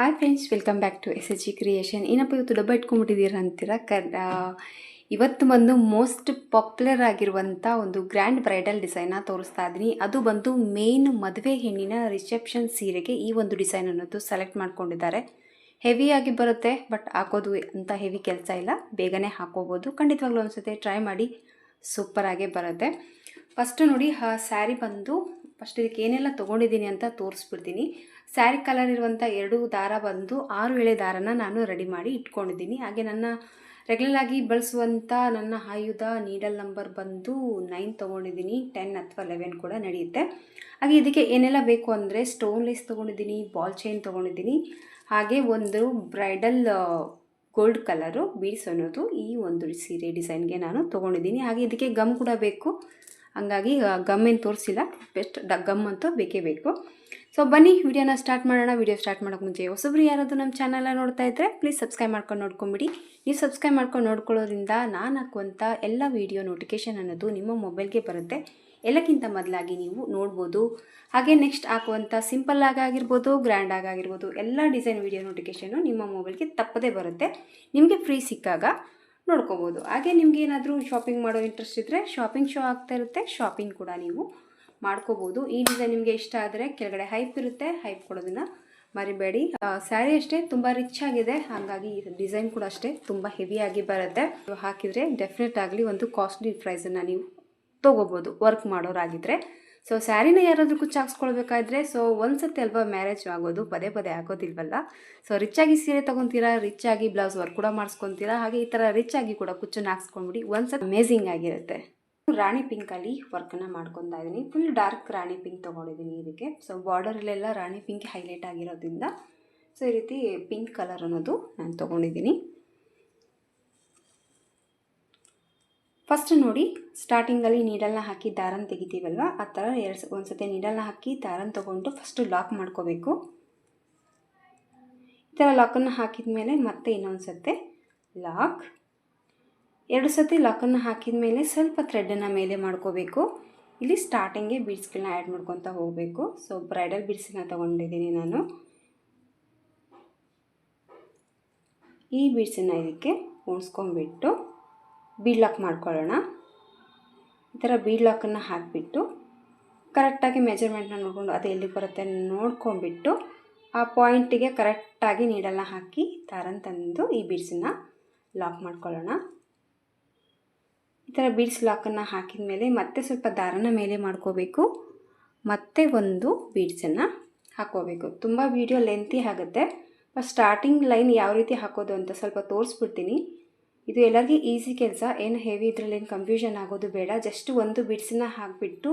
Hi friends, welcome back to SHG creation. ಏನಪ್ಪ ಇವತ್ತು ಡಬ್ಬ ಇಟ್ಕೊಂಡ್ಬಿಟ್ಟಿದ್ದೀರಾ ಅಂತೀರಾ? ಇವತ್ತು ಬಂದು ಮೋಸ್ಟ್ ಪಾಪ್ಯುಲರ್ ಆಗಿರುವಂಥ ಒಂದು ಗ್ರ್ಯಾಂಡ್ ಬ್ರೈಡಲ್ ಡಿಸೈನ್ನ ತೋರಿಸ್ತಾ ಇದ್ದೀನಿ. ಅದು ಬಂದು ಮೇನ್ ಮದುವೆ ಹೆಣ್ಣಿನ ರಿಸೆಪ್ಷನ್ ಸೀರೆಗೆ ಈ ಒಂದು ಡಿಸೈನ್ ಅನ್ನೋದು ಸೆಲೆಕ್ಟ್ ಮಾಡ್ಕೊಂಡಿದ್ದಾರೆ. ಹೆವಿಯಾಗಿ ಬರುತ್ತೆ, ಬಟ್ ಹಾಕೋದು ಅಂತ ಹೆವಿ ಕೆಲಸ ಇಲ್ಲ, ಬೇಗನೆ ಹಾಕೋಬೋದು. ಖಂಡಿತವಾಗ್ಲೂ ಅನಿಸುತ್ತೆ, ಟ್ರೈ ಮಾಡಿ, ಸೂಪರಾಗೇ ಬರುತ್ತೆ. ಫಸ್ಟು ನೋಡಿ, ಸ್ಯಾರಿ ಬಂದು ಫಸ್ಟ್ ಇದಕ್ಕೆ ಏನೆಲ್ಲ ತೊಗೊಂಡಿದ್ದೀನಿ ಅಂತ ತೋರಿಸ್ಬಿಡ್ತೀನಿ. ಸ್ಯಾರಿ ಕಲರ್ ಇರುವಂಥ 2 ದಾರ ಬಂದು 6 ಎಳೆ ದಾರನ ನಾನು ರೆಡಿ ಮಾಡಿ ಇಟ್ಕೊಂಡಿದ್ದೀನಿ. ಹಾಗೆ ನನ್ನ ರೆಗ್ಯುಲರಾಗಿ ಬಳಸುವಂಥ ನನ್ನ ಆಯುಧ ನೀಡಲ್ ನಂಬರ್ ಬಂದು 9 ತೊಗೊಂಡಿದ್ದೀನಿ. 10 ಅಥವಾ 11 ಕೂಡ ನಡೆಯುತ್ತೆ. ಹಾಗೆ ಇದಕ್ಕೆ ಏನೆಲ್ಲ ಬೇಕು ಅಂದರೆ ಸ್ಟೋನ್ ಲೇಸ್ ತೊಗೊಂಡಿದ್ದೀನಿ, ಬಾಲ್ ಚೈನ್ ತೊಗೊಂಡಿದ್ದೀನಿ, ಹಾಗೆ ಒಂದು ಬ್ರೈಡಲ್ ಗೋಲ್ಡ್ ಕಲರು ಬೀಡ್ಸ್ ಅನ್ನೋದು ಈ ಒಂದು ಸೀರೆ ಡಿಸೈನ್ಗೆ ನಾನು ತೊಗೊಂಡಿದ್ದೀನಿ. ಹಾಗೆ ಇದಕ್ಕೆ ಗಮ್ ಕೂಡ ಬೇಕು, ಹಂಗಾಗಿ ಗಮ್ ಏನು ತೋರಿಸಿಲ್ಲ, ಬೆಸ್ಟ್ ಗಮ್ ಅಂತೂ ಬೇಕೇ ಬೇಕು. ಸೊ ಬನ್ನಿ ವಿಡಿಯೋನ ಸ್ಟಾರ್ಟ್ ಮಾಡೋಣ. ವಿಡಿಯೋ ಸ್ಟಾರ್ಟ್ ಮಾಡೋಕ್ಕೆ ಮುಂಚೆ ಹೊಸಬ್ರು ಯಾರಾದರೂ ನಮ್ಮ ಚಾನಲ್ನ ನೋಡ್ತಾ ಇದ್ದರೆ ಪ್ಲೀಸ್ ಸಬ್ಸ್ಕ್ರೈಬ್ ಮಾಡ್ಕೊಂಡು ನೋಡ್ಕೊಂಬಿಡಿ. ನೀವು ಸಬ್ಸ್ಕ್ರೈಬ್ ಮಾಡ್ಕೊಂಡು ನೋಡ್ಕೊಳ್ಳೋದ್ರಿಂದ ನಾನು ಹಾಕುವಂಥ ಎಲ್ಲ ವೀಡಿಯೋ ನೋಟಿಫಿಕೇಷನ್ ಅನ್ನೋದು ನಿಮ್ಮ ಮೊಬೈಲ್ಗೆ ಬರುತ್ತೆ. ಎಲ್ಲಕ್ಕಿಂತ ಮೊದಲಾಗಿ ನೀವು ನೋಡ್ಬೋದು. ಹಾಗೆ ನೆಕ್ಸ್ಟ್ ಹಾಕುವಂಥ ಸಿಂಪಲ್ ಆಗಿರ್ಬೋದು, ಗ್ರ್ಯಾಂಡ್ ಆಗಿರ್ಬೋದು, ಎಲ್ಲ ಡಿಸೈನ್ ವೀಡಿಯೋ ನೋಟಿಫಿಕೇಷನು ನಿಮ್ಮ ಮೊಬೈಲ್ಗೆ ತಪ್ಪದೇ ಬರುತ್ತೆ. ನಿಮಗೆ ಫ್ರೀ ಸಿಕ್ಕಾಗ ನೋಡ್ಕೋಬೋದು. ಹಾಗೆ ನಿಮ್ಗೆ ಏನಾದರೂ ಶಾಪಿಂಗ್ ಮಾಡೋ ಇಂಟ್ರೆಸ್ಟ್ ಇದ್ದರೆ ಶಾಪಿಂಗ್ ಶೋ ಆಗ್ತಾ ಇರುತ್ತೆ, ಶಾಪಿಂಗ್ ಕೂಡ ನೀವು ಮಾಡ್ಕೋಬೋದು. ಈ ಡಿಸೈನ್ ನಿಮಗೆ ಇಷ್ಟ ಆದರೆ ಕೆಳಗಡೆ ಹೈಪ್ ಇರುತ್ತೆ, ಹೈಪ್ ಕೊಡೋದನ್ನು ಮರಿಬೇಡಿ. ಸ್ಯಾರಿ ಅಷ್ಟೇ ತುಂಬ ರಿಚ್ ಆಗಿದೆ, ಹಾಗಾಗಿ ಡಿಸೈನ್ ಕೂಡ ಅಷ್ಟೇ ತುಂಬ ಹೆವಿಯಾಗಿ ಬರುತ್ತೆ. ಹಾಕಿದರೆ ಡೆಫಿನೆಟ್ ಆಗಲಿ ಒಂದು ಕಾಸ್ಟ್ಲಿ ಪ್ರೈಸನ್ನು ನೀವು ತೊಗೋಬೋದು ವರ್ಕ್ ಮಾಡೋರಾಗಿದ್ದರೆ. ಸೊ ಸ್ಯಾರಿನ ಯಾರಾದರೂ ಕುಚ್ಚಾಕ್ಸ್ಕೊಳ್ಬೇಕಾದ್ರೆ ಒಂದು ಸತಿ ಅಲ್ವಾ ಮ್ಯಾರೇಜ್ ಆಗೋದು, ಪದೇ ಪದೇ ಆಗೋದಿಲ್ವಲ್ಲ. ಸೊ ರಿಚ್ಚಾಗಿ ಸೀರೆ ತೊಗೊತೀರಾ, ರಿಚ್ಚಾಗಿ ಬ್ಲೌಸ್ ವರ್ಕ್ ಕೂಡ ಮಾಡಿಸ್ಕೊತೀರಾ, ಹಾಗೆ ಈ ಥರ ರಿಚ್ಚಾಗಿ ಕೂಡ ಕುಚ್ಚನ್ನು ಹಾಕ್ಸ್ಕೊಂಡ್ಬಿಡಿ, ಒಂದ್ಸತಿ ಅಮೇಝಿಂಗ್ ಆಗಿರುತ್ತೆ. ರಾಣಿ ಪಿಂಕಲ್ಲಿ ವರ್ಕನ್ನು ಮಾಡ್ಕೊತಾ ಇದ್ದೀನಿ. ಫುಲ್ ಡಾರ್ಕ್ ರಾಣಿ ಪಿಂಕ್ ತೊಗೊಂಡಿದ್ದೀನಿ ಇದಕ್ಕೆ. ಸೊ ಬಾರ್ಡರಲ್ಲೆಲ್ಲ ರಾಣಿ ಪಿಂಕ್ ಹೈಲೈಟ್ ಆಗಿರೋದ್ರಿಂದ ಸೊ ಈ ರೀತಿ ಪಿಂಕ್ ಕಲರ್ ಅನ್ನೋದು ನಾನು ತೊಗೊಂಡಿದ್ದೀನಿ. ಫಸ್ಟ್ ನೋಡಿ, ಸ್ಟಾರ್ಟಿಂಗಲ್ಲಿ ನೀಡಲ್ನ ಹಾಕಿ ದಾರನ ತೆಗಿತೀವಲ್ವ, ಆ ಥರ ಒಂದು ಸತಿ ನೀಡಲ್ನ ಹಾಕಿ ದಾರನ ತೊಗೊಂಡು ಫಸ್ಟು ಲಾಕ್ ಮಾಡ್ಕೋಬೇಕು. ಈ ಥರ ಲಾಕನ್ನು ಹಾಕಿದ ಮೇಲೆ ಮತ್ತೆ ಇನ್ನೊಂದು ಸತಿ ಲಾಕ್, 2 ಸತಿ ಲಾಕನ್ನು ಹಾಕಿದ ಮೇಲೆ ಸ್ವಲ್ಪ ಥ್ರೆಡನ್ನು ಮೇಲೆ ಮಾಡ್ಕೋಬೇಕು. ಇಲ್ಲಿ ಸ್ಟಾರ್ಟಿಂಗ್ಗೆ ಬೀಡ್ಸ್ಗಳನ್ನ ಆ್ಯಡ್ ಮಾಡ್ಕೊತಾ ಹೋಗಬೇಕು. ಸೊ ಬ್ರೈಡಲ್ ಬೀಡ್ಸನ್ನ ತೊಗೊಂಡಿದ್ದೀನಿ ನಾನು. ಈ ಬೀಡ್ಸನ್ನು ಇದಕ್ಕೆ ಉಣಿಸ್ಕೊಂಡ್ಬಿಟ್ಟು ಬೀಡ್ ಲಾಕ್ ಮಾಡ್ಕೊಳ್ಳೋಣ. ಈ ಥರ ಬೀಡ್ ಲಾಕನ್ನು ಹಾಕಿಬಿಟ್ಟು ಕರೆಕ್ಟಾಗಿ ಮೆಜರ್ಮೆಂಟ್ನ ನೋಡಿಕೊಂಡು ಅದು ಎಲ್ಲಿ ಬರುತ್ತೆ ನೋಡ್ಕೊಂಡ್ಬಿಟ್ಟು ಆ ಪಾಯಿಂಟಿಗೆ ಕರೆಕ್ಟಾಗಿ ನೀಡಲ್ನ ಹಾಕಿ ದಾರನ ತಂದು ಈ ಬೀಡ್ಸನ್ನು ಲಾಕ್ ಮಾಡ್ಕೊಳ್ಳೋಣ. ಈ ಥರ ಬೀಡ್ಸ್ ಲಾಕನ್ನು ಹಾಕಿದ ಮೇಲೆ ಮತ್ತೆ ಸ್ವಲ್ಪ ದಾರನ ಮೇಲೆ ಮಾಡ್ಕೋಬೇಕು, ಮತ್ತೆ ಒಂದು ಬೀಡ್ಸನ್ನು ಹಾಕೋಬೇಕು. ತುಂಬ ವಿಡಿಯೋ ಲೆಂತಿ ಆಗುತ್ತೆ. ಸ್ಟಾರ್ಟಿಂಗ್ ಲೈನ್ ಯಾವ ರೀತಿ ಹಾಕೋದು ಅಂತ ಸ್ವಲ್ಪ ತೋರಿಸ್ಬಿಡ್ತೀನಿ. ಇದು ಎಲ್ಲರಿಗೂ ಈಸಿ ಕೆಲಸ, ಏನು ಹೆವಿ ಇದರಲ್ಲಿ ಏನು ಕನ್ಫ್ಯೂಷನ್ ಆಗೋದು ಬೇಡ. ಜಸ್ಟ್ ಒಂದು ಬೀಡ್ಸನ್ನ ಹಾಕಿಬಿಟ್ಟು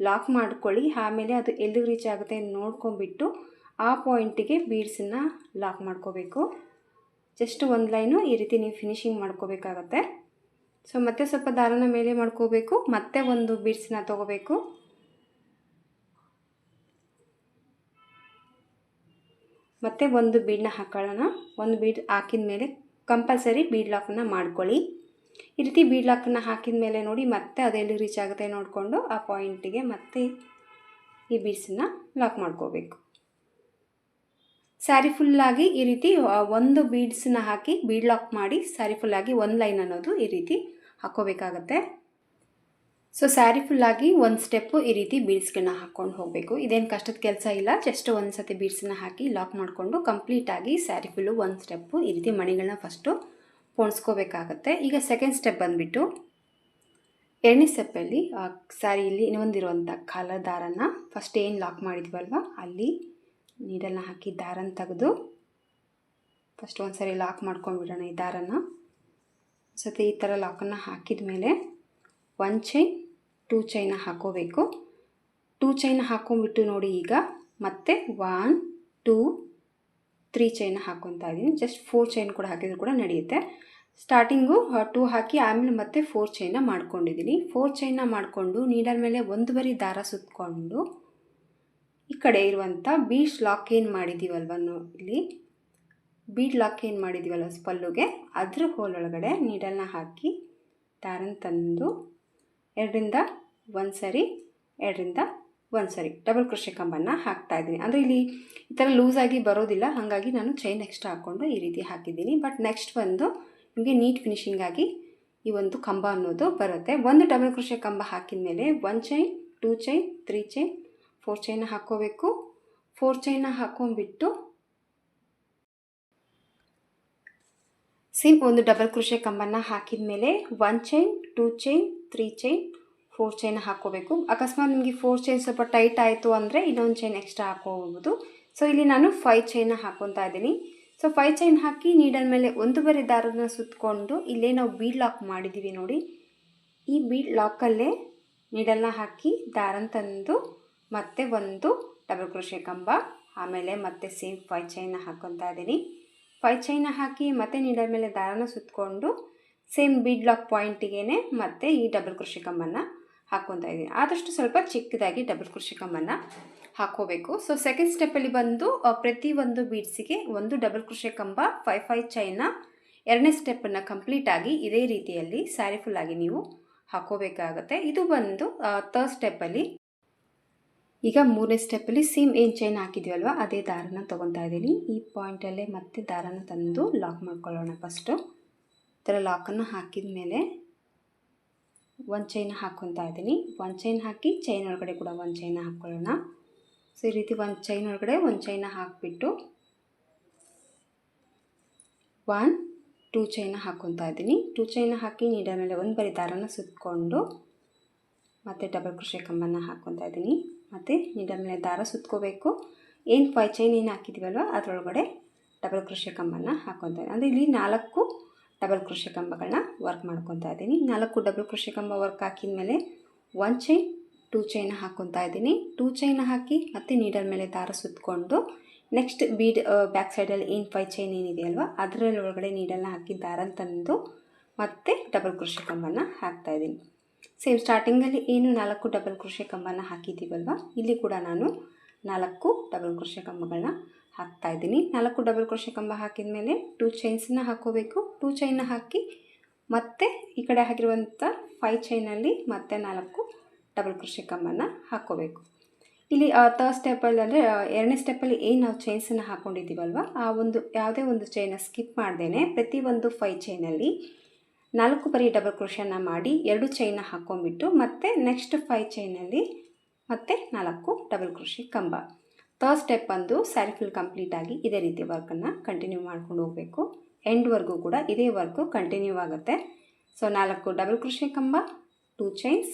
ಲಾಕ್ ಮಾಡ್ಕೊಳ್ಳಿ. ಆಮೇಲೆ ಅದು ಎಲ್ಲಿಗೆ ರೀಚ್ ಆಗುತ್ತೆ ನೋಡ್ಕೊಂಬಿಟ್ಟು ಆ ಪಾಯಿಂಟಿಗೆ ಬೀಡ್ಸನ್ನು ಲಾಕ್ ಮಾಡ್ಕೋಬೇಕು. ಜಸ್ಟ್ ಒಂದು ಲೈನು ಈ ರೀತಿ ನೀವು ಫಿನಿಶಿಂಗ್ ಮಾಡ್ಕೋಬೇಕಾಗತ್ತೆ. ಸೊ ಮತ್ತೆ ಸ್ವಲ್ಪ ದಾರನ ಮೇಲೆ ಮಾಡ್ಕೋಬೇಕು, ಮತ್ತೆ ಒಂದು ಬೀಡ್ಸನ್ನ ತೊಗೋಬೇಕು. ಮತ್ತೆ ಒಂದು ಬೀಡನ್ನ ಹಾಕೊಳ್ಳೋಣ. ಒಂದು ಬೀಡ್ ಹಾಕಿದ ಮೇಲೆ ಕಂಪಲ್ಸರಿ ಬೀಡ್ ಲಾಕನ್ನು ಮಾಡ್ಕೊಳ್ಳಿ. ಈ ರೀತಿ ಬೀಡ್ ಲಾಕನ್ನು ಹಾಕಿದ ಮೇಲೆ ನೋಡಿ, ಮತ್ತೆ ಅದೆಲ್ಲಿ ರೀಚ್ ಆಗುತ್ತೆ ನೋಡಿಕೊಂಡು ಆ ಪಾಯಿಂಟಿಗೆ ಮತ್ತೆ ಈ ಬೀಡ್ಸನ್ನು ಲಾಕ್ ಮಾಡ್ಕೋಬೇಕು. ಸ್ಯಾರಿ ಫುಲ್ಲಾಗಿ ಈ ರೀತಿ ಒಂದು ಬೀಡ್ಸನ್ನ ಹಾಕಿ ಬೀಡ್ ಲಾಕ್ ಮಾಡಿ ಸ್ಯಾರಿ ಫುಲ್ಲಾಗಿ ಒಂದು ಲೈನ್ ಅನ್ನೋದು ಈ ರೀತಿ ಹಾಕ್ಕೋಬೇಕಾಗತ್ತೆ. ಸೊ ಸ್ಯಾರಿ ಫುಲ್ಲಾಗಿ ಒಂದು ಸ್ಟೆಪ್ಪು ಈ ರೀತಿ ಬೀಡ್ಸ್ಗಳನ್ನ ಹಾಕ್ಕೊಂಡು ಹೋಗಬೇಕು. ಇದೇನು ಕಷ್ಟದ ಕೆಲಸ ಇಲ್ಲ, ಜಸ್ಟ್ ಒಂದು ಸತಿ ಬೀಡ್ಸನ್ನ ಹಾಕಿ ಲಾಕ್ ಮಾಡಿಕೊಂಡು ಕಂಪ್ಲೀಟಾಗಿ ಸ್ಯಾರಿ ಫುಲ್ಲು ಒಂದು ಸ್ಟೆಪ್ಪು ಈ ರೀತಿ ಮಣಿಗಳನ್ನ ಫಸ್ಟು ಪೋಣಿಸ್ಕೋಬೇಕಾಗತ್ತೆ. ಈಗ ಸೆಕೆಂಡ್ ಸ್ಟೆಪ್ ಬಂದುಬಿಟ್ಟು 2ನೇ ಸ್ಟೆಪ್ಪಲ್ಲಿ ಸ್ಯಾರಿಯಲ್ಲಿ ಇನ್ನೊಂದಿರುವಂಥ ಕಾಲರ್ ದಾರನ ಫಸ್ಟ್ ಏನು ಲಾಕ್ ಮಾಡಿದ್ವಲ್ವ ಅಲ್ಲಿ ನೀಡಲ್ನ ಹಾಕಿ ದಾರನ ತೆಗೆದು ಫಸ್ಟ್ ಒಂದು ಸರಿ ಲಾಕ್ ಮಾಡ್ಕೊಂಡ್ಬಿಡೋಣ. ಈ ದಾರನ ಸತಿ ಈ ಥರ ಲಾಕನ್ನು ಹಾಕಿದ ಮೇಲೆ 1 ಚೈನ್ 2 ಚೈನ ಹಾಕೋಬೇಕು. 2 ಚೈನ ಹಾಕೊಂಡ್ಬಿಟ್ಟು ನೋಡಿ, ಈಗ ಮತ್ತೆ 1 2 3 ಚೈನ ಹಾಕ್ಕೊತಾ ಇದ್ದೀನಿ. ಜಸ್ಟ್ 4 ಚೈನ್ ಕೂಡ ಹಾಕಿದ್ರು ಕೂಡ ನಡೆಯುತ್ತೆ. ಸ್ಟಾರ್ಟಿಂಗು 2 ಹಾಕಿ ಆಮೇಲೆ ಮತ್ತೆ 4 ಚೈನ ಮಾಡ್ಕೊಂಡಿದ್ದೀನಿ. 4 ಚೈನ ಮಾಡಿಕೊಂಡು ನೀಡಲ್ ಮೇಲೆ 1 ದಾರ ಸುತ್ತಕೊಂಡು ಈ ಕಡೆ ಇರುವಂಥ ಬೀಡ್ಸ್ ಲಾಕ್ ಏನು ಮಾಡಿದ್ದೀವಲ್ವ ಇಲ್ಲಿ ಬೀಡ್ ಲಾಕ್ ಏನು ಮಾಡಿದ್ದೀವಲ್ಲ ಪಲ್ಲುಗೆ, ಅದ್ರ ಹೋಲ್ ಒಳಗಡೆ ನೀಡಲ್ನ ಹಾಕಿ ದಾರನ ತಂದು 2ರಿಂದ 1 ಸರಿ 2ರಿಂದ ಒಂದು ಸರಿ ಡಬಲ್ ಕ್ರೋಶೆ ಕಂಬನ್ನು ಹಾಕ್ತಾಯಿದ್ದೀನಿ. ಅಂದರೆ ಇಲ್ಲಿ ಈ ಥರ ಲೂಸಾಗಿ ಬರೋದಿಲ್ಲ, ಹಾಗಾಗಿ ನಾನು ಚೈನ್ ಎಕ್ಸ್ಟ್ರಾ ಹಾಕ್ಕೊಂಡು ಈ ರೀತಿ ಹಾಕಿದ್ದೀನಿ. ಬಟ್ ನೆಕ್ಸ್ಟ್ ಬಂದು ನಿಮಗೆ ನೀಟ್ ಫಿನಿಶಿಂಗ್ ಆಗಿ ಈ ಒಂದು ಕಂಬ ಅನ್ನೋದು ಬರುತ್ತೆ. ಒಂದು ಡಬಲ್ ಕ್ರೋಶೆ ಕಂಬ ಹಾಕಿದ ಮೇಲೆ 1 ಚೈನ್, 2 ಚೈನ್, 3 ಚೈನ್, 4 ಚೈನ ಹಾಕ್ಕೋಬೇಕು. 4 ಚೈನ ಹಾಕ್ಕೊಂಡ್ಬಿಟ್ಟು ಸೇಮ್ ಒಂದು ಡಬಲ್ ಕ್ರೋಶೆ ಕಂಬನ್ನು ಹಾಕಿದ ಮೇಲೆ 1 ಚೈನ್, 2 ಚೈನ್, 3 ಚೈನ್, 4 ಚೈನ ಹಾಕ್ಕೋಬೇಕು. ಅಕಸ್ಮಾತ್ ನಿಮಗೆ 4 ಚೈನ್ ಸ್ವಲ್ಪ ಟೈಟ್ ಆಯಿತು ಅಂದರೆ ಇನ್ನೊಂದು ಚೈನ್ ಎಕ್ಸ್ಟ್ರಾ ಹಾಕ್ಕೋಬೋದು. ಸೊ ಇಲ್ಲಿ ನಾನು 5 ಚೈನ ಹಾಕ್ಕೊತಾ ಇದ್ದೀನಿ. ಸೊ 5 ಚೈನ್ ಹಾಕಿ ನೀಡಲ್ ಮೇಲೆ ಒಂದೂವರೆ ದಾರನ ಸುತ್ತಕೊಂಡು ಇಲ್ಲೇ ನಾವು ಬೀಡ್ ಲಾಕ್ ಮಾಡಿದ್ದೀವಿ ನೋಡಿ, ಈ ಬೀಡ್ ಲಾಕಲ್ಲೇ ನೀಡಲ್ನ ಹಾಕಿ ದಾರನ ತಂದು ಮತ್ತೆ ಒಂದು ಡಬಲ್ ಕ್ರೋಶೆ ಕಂಬ, ಆಮೇಲೆ ಮತ್ತೆ ಸೇಮ್ 5 ಚೈನ ಹಾಕ್ಕೊತಾ ಇದ್ದೀನಿ. 5 ಚೈನ ಹಾಕಿ ಮತ್ತೆ ನೀಡಲ್ ಮೇಲೆ ದಾರನ ಸುತ್ತಕೊಂಡು ಸೇಮ್ ಬೀಡ್ ಲಾಕ್ ಪಾಯಿಂಟಿಗೆ ಮತ್ತೆ ಈ ಡಬಲ್ ಕ್ರೋಶೆ ಕಂಬನ್ನು ಹಾಕ್ಕೊತಾ ಇದ್ದೀನಿ. ಆದಷ್ಟು ಸ್ವಲ್ಪ ಚಿಕ್ಕದಾಗಿ ಡಬಲ್ ಕ್ರೋಶೆ ಕಂಬನ್ನು ಹಾಕ್ಕೋಬೇಕು. ಸೊ ಸೆಕೆಂಡ್ ಸ್ಟೆಪ್ಪಲ್ಲಿ ಬಂದು ಪ್ರತಿ ಒಂದು ಬೀಡ್ಸಿಗೆ ಒಂದು ಡಬಲ್ ಕ್ರೋಶೆ ಕಂಬ, 5 ಚೈನ. ಎರಡನೇ ಸ್ಟೆಪ್ಪನ್ನು ಕಂಪ್ಲೀಟಾಗಿ ಇದೇ ರೀತಿಯಲ್ಲಿ ಸ್ಯಾರಿ ಫುಲ್ಲಾಗಿ ನೀವು ಹಾಕ್ಕೋಬೇಕಾಗತ್ತೆ. ಇದು ಬಂದು ಥರ್ಡ್ ಸ್ಟೆಪ್ಪಲ್ಲಿ. ಈಗ ಮೂರನೇ ಸ್ಟೆಪ್ಪಲ್ಲಿ ಸೇಮ್ ಏನು ಚೈನ್ ಹಾಕಿದ್ದೀವಲ್ವ ಅದೇ ದಾರನ ತೊಗೊತಾ ಇದ್ದೀನಿ. ಈ ಪಾಯಿಂಟಲ್ಲೇ ಮತ್ತೆ ದಾರನ ತಂದು ಲಾಕ್ ಮಾಡ್ಕೊಳ್ಳೋಣ. ಫಸ್ಟು ಈ ಥರ ಲಾಕನ್ನು ಹಾಕಿದ ಮೇಲೆ 1 ಚೈನ ಹಾಕ್ಕೊತಾ ಇದ್ದೀನಿ. 1 ಚೈನ್ ಹಾಕಿ ಚೈನ್ ಒಳಗಡೆ ಕೂಡ 1 ಚೈನ ಹಾಕ್ಕೊಳ್ಳೋಣ. ಸೊ ಈ ರೀತಿ 1 ಚೈನ್ ಒಳಗಡೆ 1 ಚೈನ ಹಾಕಿಬಿಟ್ಟು 1, 2 ಚೈನ ಹಾಕ್ಕೊತಾ ಇದ್ದೀನಿ. 2 ಚೈನ ಹಾಕಿ ನೀಡಲ್ ಮೇಲೆ ಒಂದು ಬರಿ ದಾರನ ಸುತ್ತಕೊಂಡು ಮತ್ತು ಡಬಲ್ ಕ್ರೋಶೆ ಕಂಬನ್ನು ಹಾಕ್ಕೊತಾ ಇದ್ದೀನಿ. ಮತ್ತು ನೀಡಲ್ ಮೇಲೆ ದಾರ ಸುತ್ಕೋಬೇಕು. ಏನು 5 ಚೈನ್ ಏನು ಹಾಕಿದ್ದೀವಲ್ವ ಅದರೊಳಗಡೆ ಡಬಲ್ ಕ್ರೋಶೆ ಕಂಬನ್ನು ಹಾಕ್ಕೊತಾ ಇದ್ದೀನಿ. ಅಂದರೆ ಇಲ್ಲಿ 4 ಡಬಲ್ ಕ್ರೋಶೆ ಕಂಬಗಳನ್ನ ವರ್ಕ್ ಮಾಡ್ಕೊತಾ ಇದ್ದೀನಿ. 4 ಡಬಲ್ ಕ್ರೋಶೆ ಕಂಬ ವರ್ಕ್ ಹಾಕಿದ ಮೇಲೆ 1 ಚೈನ್, 2 ಚೈನ ಹಾಕ್ಕೊತಾ ಇದ್ದೀನಿ. 2 ಚೈನ ಹಾಕಿ ಮತ್ತು ನೀಡಲ್ ಮೇಲೆ ದಾರ ಸುತ್ತಕೊಂಡು ನೆಕ್ಸ್ಟ್ ಬೀಡ್ ಬ್ಯಾಕ್ ಸೈಡಲ್ಲಿ ಏನು 5 ಚೈನ್ ಏನಿದೆಯಲ್ವ ಅದರಲ್ಲಿ ಒಳಗಡೆ ನೀಡಲ್ನ ಹಾಕಿ ದಾರನ ತಂದು ಮತ್ತೆ ಡಬಲ್ ಕ್ರೋಶೆ ಕಂಬನ್ನು ಹಾಕ್ತಾಯಿದ್ದೀನಿ. ಸೇಮ್ ಸ್ಟಾರ್ಟಿಂಗಲ್ಲಿ ಏನು 4 ಡಬಲ್ ಕ್ರೋಶೆ ಕಂಬನ ಹಾಕಿದ್ದೀವಲ್ವ ಇಲ್ಲಿ ಕೂಡ ನಾನು 4 ಡಬಲ್ ಕ್ರೋಶೆ ಕಂಬಗಳನ್ನ ಹಾಕ್ತಾಯಿದ್ದೀನಿ. 4 ಡಬಲ್ ಕ್ರೋಶೆ ಕಂಬ ಹಾಕಿದ ಮೇಲೆ 2 ಚೈನ್ಸನ್ನ ಹಾಕ್ಕೋಬೇಕು. 2 ಚೈನ್ನ ಹಾಕಿ ಮತ್ತೆ ಈ ಕಡೆ ಹಾಕಿರುವಂಥ 5 ಚೈನಲ್ಲಿ ಮತ್ತೆ 4 ಡಬಲ್ ಕ್ರೋಶೆ ಕಂಬನ ಹಾಕ್ಕೋಬೇಕು. ಇಲ್ಲಿ ಥರ್ಡ್ ಸ್ಟೆಪ್ಪಲ್ಲಿ ಅಂದರೆ ಎರಡನೇ ಸ್ಟೆಪ್ಪಲ್ಲಿ ಏನು ನಾವು ಚೈನ್ಸನ್ನು ಹಾಕ್ಕೊಂಡಿದ್ದೀವಲ್ವ ಆ ಒಂದು ಯಾವುದೇ ಒಂದು ಚೈನ ಸ್ಕಿಪ್ ಮಾಡ್ದೇ ಪ್ರತಿ ಒಂದು 5 ಚೈನಲ್ಲಿ 4 ಬರೀ ಡಬಲ್ ಕ್ರೋಶನ ಮಾಡಿ 2 ಚೈನ ಹಾಕ್ಕೊಂಡ್ಬಿಟ್ಟು ಮತ್ತೆ ನೆಕ್ಸ್ಟ್ 5 ಚೈನಲ್ಲಿ ಮತ್ತೆ 4 ಡಬಲ್ ಕ್ರೋಶೆ ಕಂಬ. ಥರ್ಡ್ ಸ್ಟೆಪ್ ಬಂದು ಸ್ಯಾರಿ ಫುಲ್ ಕಂಪ್ಲೀಟಾಗಿ ಇದೇ ರೀತಿ ವರ್ಕನ್ನು ಕಂಟಿನ್ಯೂ ಮಾಡ್ಕೊಂಡು ಹೋಗಬೇಕು. ಎಂಡ್ವರೆಗೂ ಕೂಡ ಇದೇ ವರ್ಕು ಕಂಟಿನ್ಯೂ ಆಗುತ್ತೆ. ಸೊ 4 ಡಬಲ್ ಕ್ರೋಶೆ ಕಂಬ, 2 ಚೈನ್ಸ್,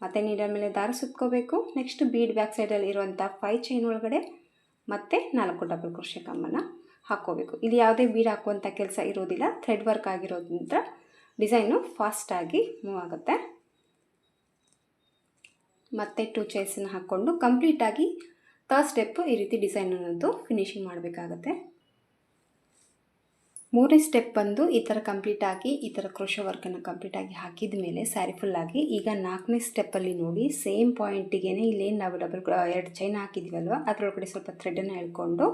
ಮತ್ತು ನೀಡಲ್ ಮೇಲೆ ದಾರ ಸುತ್ಕೋಬೇಕು. ನೆಕ್ಸ್ಟ್ ಬೀಡ್ ಬ್ಯಾಕ್ ಸೈಡಲ್ಲಿ ಇರುವಂಥ 5 ಚೈನ್ ಒಳಗಡೆ ಮತ್ತೆ 4 ಡಬಲ್ ಕ್ರೋಶೆ ಕಂಬನ ಹಾಕ್ಕೋಬೇಕು. ಇಲ್ಲಿ ಯಾವುದೇ ಬೀಡ್ ಹಾಕುವಂಥ ಕೆಲಸ ಇರೋದಿಲ್ಲ, ಥ್ರೆಡ್ ವರ್ಕ್ ಆಗಿರೋದ್ರಿಂದ ಡಿಸೈನು ಫಾಸ್ಟಾಗಿ ಮೂವ್ ಆಗುತ್ತೆ. ಮತ್ತೆ 2 ಚೈನ್ಸನ್ನು ಹಾಕ್ಕೊಂಡು ಕಂಪ್ಲೀಟಾಗಿ ಥರ್ಡ್ ಸ್ಟೆಪ್ಪು ಈ ರೀತಿ ಡಿಸೈನ್ ಅನ್ನೋದು ಫಿನಿಶಿಂಗ್ ಮಾಡಬೇಕಾಗತ್ತೆ. ಮೂರನೇ ಸ್ಟೆಪ್ ಬಂದು ಈ ಥರ ಕಂಪ್ಲೀಟಾಗಿ ಈ ಥರ ಕ್ರೋಶೆ ವರ್ಕನ್ನು ಕಂಪ್ಲೀಟಾಗಿ ಹಾಕಿದ ಮೇಲೆ ಸ್ಯಾರಿ ಫುಲ್ಲಾಗಿ ಈಗ 4ನೇ ಸ್ಟೆಪ್ಪಲ್ಲಿ ನೋಡಿ ಸೇಮ್ ಪಾಯಿಂಟಿಗೆ ಇಲ್ಲೇನು ನಾವು 2 ಚೈನ್ ಹಾಕಿದ್ದೀವಲ್ವ ಅದರೊಳಗಡೆ ಸ್ವಲ್ಪ ಥ್ರೆಡನ್ನು ಎಳ್ಕೊಂಡು